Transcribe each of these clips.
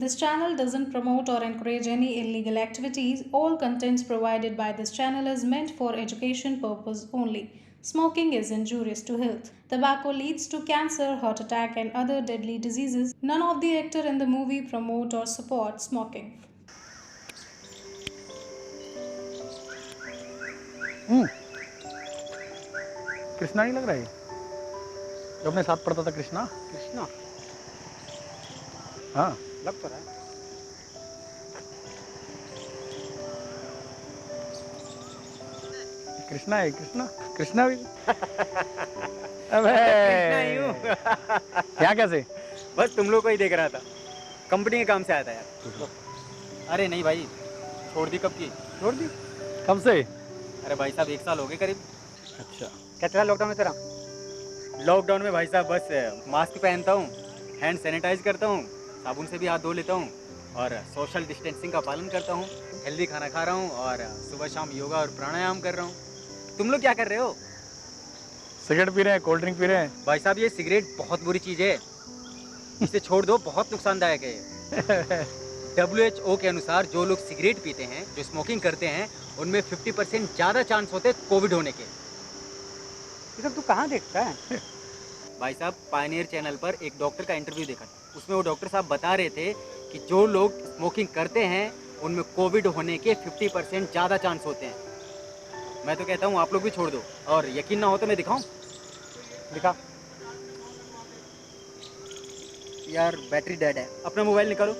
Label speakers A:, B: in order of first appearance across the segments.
A: This channel doesn't promote or encourage any illegal activities. All contents provided by this channel is meant for education purpose only. Smoking is injurious to health. Tobacco leads to cancer, heart attack, and other deadly diseases. None of the actor in the movie promote or support smoking.
B: Krishna नहीं लग रहा है जो अपने साथ पढ़ता था कृष्णा।
C: कृष्णा
B: हाँ
C: लग तो रहा है।
B: कृष्णा है कृष्णा कृष्णा भी अबे
C: कृष्णा ही हूँ।
B: क्या कैसे
C: बस तुम लोग को ही देख रहा था, कंपनी के काम से आया था यार। अरे नहीं भाई, छोड़ दी कब की।
B: छोड़ दी कब से?
C: अरे भाई साहब 1 साल हो गए करीब।
B: अच्छा
C: क्या चला लॉकडाउन में तेरा? लॉकडाउन में भाई साहब बस मास्क पहनता हूँ, हैंड सैनिटाइज करता हूँ, साबुन से भी हाथ धो लेता हूँ और सोशल डिस्टेंसिंग का पालन करता हूँ। हेल्दी खाना खा रहा हूँ और सुबह शाम योगा और प्राणायाम कर रहा हूँ। तुम लोग क्या कर रहे हो?
B: सिगरेट पी रहे हैं, कोल्ड ड्रिंक पी रहे हैं।
C: भाई साहब ये सिगरेट बहुत बुरी चीज़ है, इसे छोड़ दो, बहुत नुकसानदायक है। WHO के अनुसार जो लोग सिगरेट पीते हैं, जो स्मोकिंग करते हैं, उनमें 50% ज़्यादा चांस होते हैं कोविड होने के।
D: ये सब तू कहाँ देखता है?
C: भाई साहब पायनियर चैनल पर एक डॉक्टर का इंटरव्यू देखा, उसमें वो डॉक्टर साहब बता रहे थे कि जो लोग स्मोकिंग करते हैं उनमें कोविड होने के 50% ज़्यादा चांस होते हैं। मैं तो कहता हूँ आप लोग भी छोड़ दो, और यकीन ना हो तो मैं दिखाऊं?
D: दिखा।
C: यार बैटरी डेड है, अपना मोबाइल निकालो।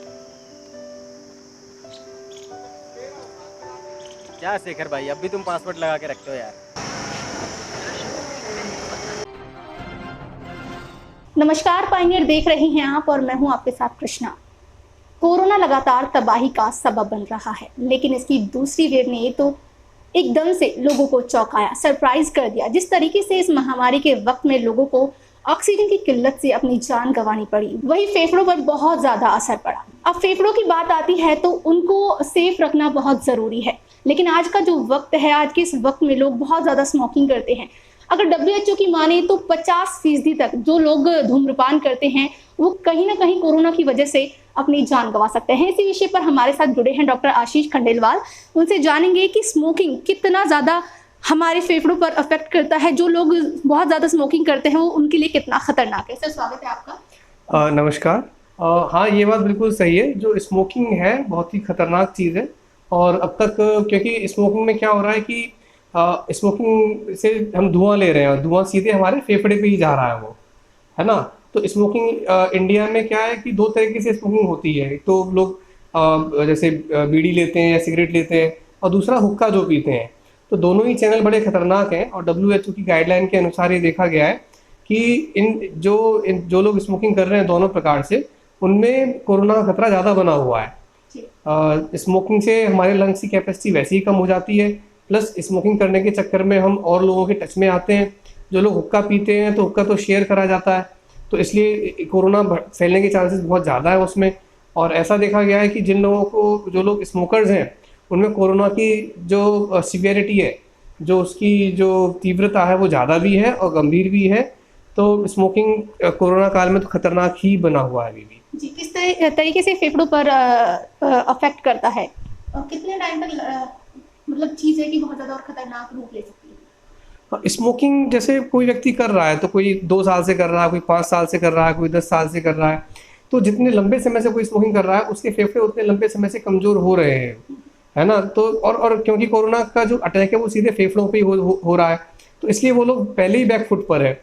C: क्या शेखर भाई, अब भी तुम पासवर्ड लगा के रखते हो यार।
E: नमस्कार, पायनियर देख रहे हैं आप और मैं हूं आपके साथ कृष्णा। कोरोना लगातार तबाही का सबब बन रहा है, लेकिन इसकी दूसरी वेव ने तो एकदम से लोगों को चौंकाया, सरप्राइज कर दिया। जिस तरीके से इस महामारी के वक्त में लोगों को ऑक्सीजन की किल्लत से अपनी जान गंवानी पड़ी, वही फेफड़ों पर बहुत ज्यादा असर पड़ा। अब फेफड़ों की बात आती है तो उनको सेफ रखना बहुत जरूरी है, लेकिन आज का जो वक्त है, आज के इस वक्त में लोग बहुत ज्यादा स्मोकिंग करते हैं। अगर WHO की माने तो 50% तक जो लोग धूम्रपान करते हैं वो कहीं ना कहीं कोरोना की वजह से अपनी जान गंवा सकते हैं। इसी विषय पर हमारे साथ जुड़े हैं डॉक्टर आशीष खंडेलवाल। उनसे जानेंगे कि स्मोकिंग कितना ज़्यादा हमारे फेफड़ों पर अफेक्ट करता है, जो लोग बहुत ज़्यादा स्मोकिंग करते हैं वो उनके लिए कितना खतरनाक है। सर स्वागत है आपका।
F: नमस्कार। हाँ, ये बात बिल्कुल सही है। जो स्मोकिंग है बहुत ही खतरनाक चीज़ है, और अब तक क्योंकि स्मोकिंग में क्या हो रहा है कि स्मोकिंग से हम धुआं ले रहे हैं, धुआं सीधे हमारे फेफड़े पे ही जा रहा है वो, है ना। तो स्मोकिंग इंडिया में क्या है कि 2 तरीके से स्मोकिंग होती है। तो लोग जैसे बीड़ी लेते हैं या सिगरेट लेते हैं, और दूसरा हुक्का जो पीते हैं। तो दोनों ही चैनल बड़े खतरनाक हैं, और WHO की गाइडलाइन के अनुसार ये देखा गया है कि जो लोग स्मोकिंग कर रहे हैं दोनों प्रकार से, उनमें कोरोना का खतरा ज़्यादा बना हुआ है। स्मोकिंग से हमारे लंग्स की कैपेसिटी वैसे ही कम हो जाती है, प्लस स्मोकिंग करने के चक्कर में हम और लोगों के टच में आते हैं। जो लोग हुक्का पीते हैं तो हुक्का तो शेयर करा जाता है, तो इसलिए कोरोना फैलने के चांसेस बहुत ज़्यादा है उसमें। और ऐसा देखा गया है कि जिन लोगों को, जो लोग स्मोकर्स हैं, उनमें कोरोना की जो सीवियरिटी है, जो उसकी जो तीव्रता है वो ज़्यादा भी है और गंभीर भी है। तो स्मोकिंग कोरोना काल में तो खतरनाक ही बना हुआ है अभी भी।
E: जी, किस तरीके से फेफड़ों पर अफेक्ट करता है और कितने टाइम तक मतलब चीज़ है कि बहुत ज़्यादा और खतरनाक रूप ले सकती है?
F: स्मोकिंग जैसे कोई व्यक्ति कर रहा है तो कोई 2 साल से कर रहा है, कोई 5 साल से कर रहा है, कोई 10 साल से कर रहा है। तो जितने लंबे समय से कोई स्मोकिंग कर रहा है उसके फेफड़े उतने लंबे समय से कमज़ोर हो रहे हैं, है ना। तो और क्योंकि कोरोना का जो अटैक है वो सीधे फेफड़ों पे ही हो रहा है, तो इसलिए वो लोग पहले ही बैक फुट पर है।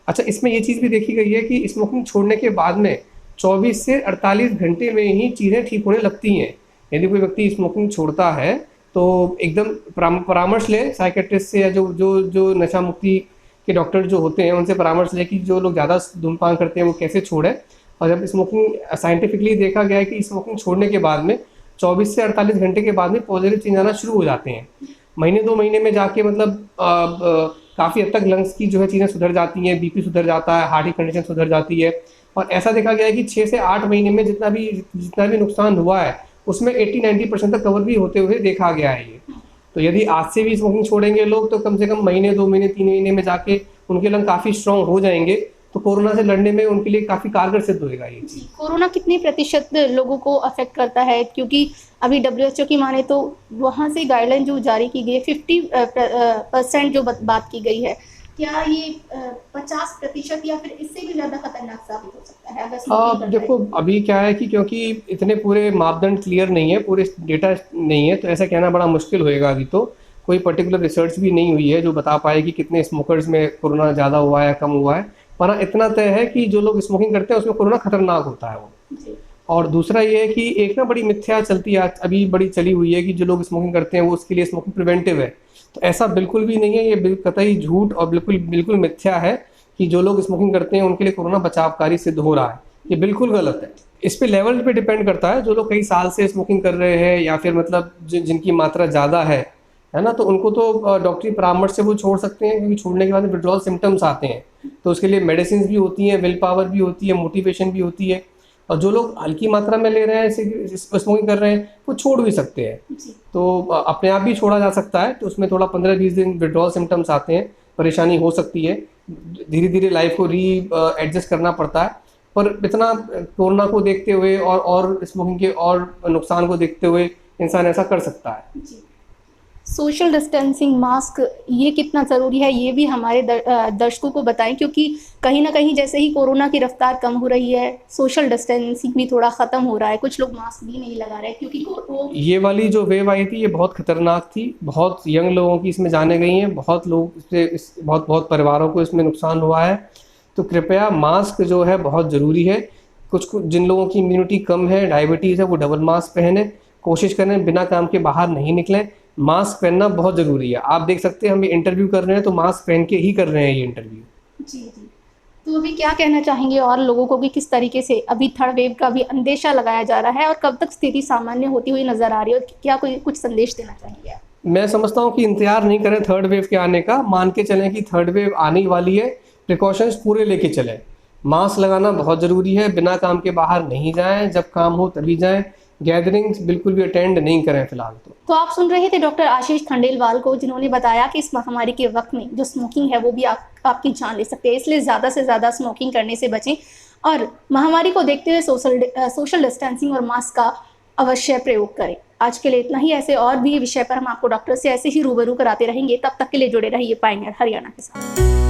F: अच्छा, इसमें ये चीज़ भी देखी गई है कि स्मोकिंग छोड़ने के बाद में 24 से 48 घंटे में ही चीज़ें ठीक होने लगती हैं। यदि कोई व्यक्ति स्मोकिंग छोड़ता है तो एकदम परामर्श ले साइकेट्रिस्ट से, या जो नशा मुक्ति के डॉक्टर जो होते हैं उनसे परामर्श ले कि जो लोग ज़्यादा धूम्रपान करते हैं वो कैसे छोड़ें। और जब स्मोकिंग साइंटिफिकली देखा गया है कि स्मोकिंग छोड़ने के बाद में 24 से 48 घंटे के बाद में पॉजिटिव चेंज आना शुरू हो जाते हैं। महीने 2 महीने में जाके मतलब काफ़ी हद तक लंग्स की जो है चीज़ें सुधर जाती हैं, BP सुधर जाता है, हार्ट की कंडीशन सुधर जाती है। और ऐसा देखा गया है कि 6 से 8 महीने में जितना भी नुकसान हुआ है उसमें 80-90% तक कवर भी होते हुए देखा गया है ये। तो यदि आज से भी स्मोकिंग छोड़ेंगे लोग तो कम से कम महीने, 2 महीने, 3 महीने में जाके उनके लंग काफ़ी स्ट्रॉन्ग हो जाएंगे, तो कोरोना से लड़ने में उनके लिए काफ़ी कारगर सिद्ध होएगा ये चीज़।
E: कोरोना कितने प्रतिशत लोगों को अफेक्ट करता है, क्योंकि अभी WHO की माने तो वहाँ से गाइडलाइन जो जारी की गई है 50% जो बात की गई है, क्या ये 50% या फिर इससे भी ज़्यादा खतरनाक साबित हो सकता है अगर smoking करता है?
F: देखो अभी क्या है कि क्योंकि इतने पूरे मापदंड क्लियर नहीं है, पूरे डेटा नहीं है, तो ऐसा कहना बड़ा मुश्किल होएगा। अभी तो कोई पर्टिकुलर रिसर्च भी नहीं हुई है जो बता पाए कि कितने स्मोकर्स में कोरोना ज़्यादा हुआ है कम हुआ है, पर हाँ इतना तय है कि जो लोग स्मोकिंग करते हैं उसमें कोरोना खतरनाक होता है वो।
E: जी।
F: और दूसरा ये है कि एक ना बड़ी मिथ्या चलती है अभी बड़ी चली हुई है कि जो लोग स्मोकिंग करते हैं वो उसके लिए स्मोकिंग प्रिवेंटिव है, तो ऐसा बिल्कुल भी नहीं है। ये कतई झूठ और बिल्कुल मिथ्या है कि जो लोग स्मोकिंग करते हैं उनके लिए कोरोना बचावकारी सिद्ध हो रहा है, ये बिल्कुल गलत है। इस पे लेवल पे डिपेंड करता है, जो लोग कई साल से स्मोकिंग कर रहे हैं या फिर मतलब जिनकी मात्रा ज़्यादा है ना, तो उनको तो डॉक्टरी परामर्श से वो छोड़ सकते हैं, क्योंकि छोड़ने के बाद विड्रॉल सिम्टम्स आते हैं, तो उसके लिए मेडिसिन भी होती हैं, विल पावर भी होती है, मोटिवेशन भी होती है। और जो लोग हल्की मात्रा में ले रहे हैं, स्मोकिंग कर रहे हैं, वो छोड़ भी सकते हैं, तो अपने आप भी छोड़ा जा सकता है। तो उसमें थोड़ा 15-20 दिन विड्रॉल सिम्टम्स आते हैं, परेशानी हो सकती है, धीरे धीरे लाइफ को एडजस्ट करना पड़ता है। पर इतना कोरोना को देखते हुए और स्मोकिंग के और नुकसान को देखते हुए इंसान ऐसा कर सकता है।
E: सोशल डिस्टेंसिंग, मास्क, ये कितना ज़रूरी है ये भी हमारे दर्शकों को बताएं, क्योंकि कहीं ना कहीं जैसे ही कोरोना की रफ्तार कम हो रही है, सोशल डिस्टेंसिंग भी थोड़ा ख़त्म हो रहा है, कुछ लोग मास्क भी नहीं लगा रहे क्योंकि वो
F: ये वाली जो वेव आई थी ये बहुत खतरनाक थी, बहुत यंग लोगों की इसमें जाने गई हैं, बहुत लोग बहुत परिवारों को इसमें नुकसान हुआ है। तो कृपया मास्क जो है बहुत ज़रूरी है। कुछ जिन लोगों की इम्यूनिटी कम है, डायबिटीज़ है, वो डबल मास्क पहने, कोशिश करें बिना काम के बाहर नहीं निकलें। मास्क पहनना बहुत ज़रूरी है। आप देख सकते हैं हम ये इंटरव्यू कर रहे हैं तो मास्क पहन के ही कर रहे हैं ये इंटरव्यू।
E: जी। तो अभी क्या कहना चाहेंगे और लोगों को कि किस तरीके से अभी थर्ड वेव का भी अंदेशा लगाया जा रहा है और कब तक स्थिति सामान्य होती हुई नजर आ रही है, और क्या कोई कुछ संदेश देना चाहेंगे आप?
F: मैं समझता हूँ कि इंतजार नहीं करें थर्ड वेव के आने का, मान के चलें कि थर्ड वेव आने वाली है, प्रिकॉशंस पूरे लेके चलें। मास्क लगाना बहुत ज़रूरी है, बिना काम के बाहर नहीं जाएं, जब काम हो तभी जाएं, गैदरिंग्स बिल्कुल भी अटेंड नहीं करें फिलहाल तो
E: आप सुन रहे थे डॉक्टर आशीष खंडेलवाल को, जिन्होंने बताया कि इस महामारी के वक्त में जो स्मोकिंग है वो भी आपकी जान ले सकते हैं, इसलिए ज़्यादा से ज़्यादा स्मोकिंग करने से बचें और महामारी को देखते हुए सोशल डिस्टेंसिंग और मास्क का अवश्य प्रयोग करें। आज के लिए इतना ही। ऐसे और भी विषय पर हम आपको डॉक्टर से ऐसे ही रूबरू कराते रहेंगे। तब तक के लिए जुड़े रहिए पायनियर हरियाणा के साथ।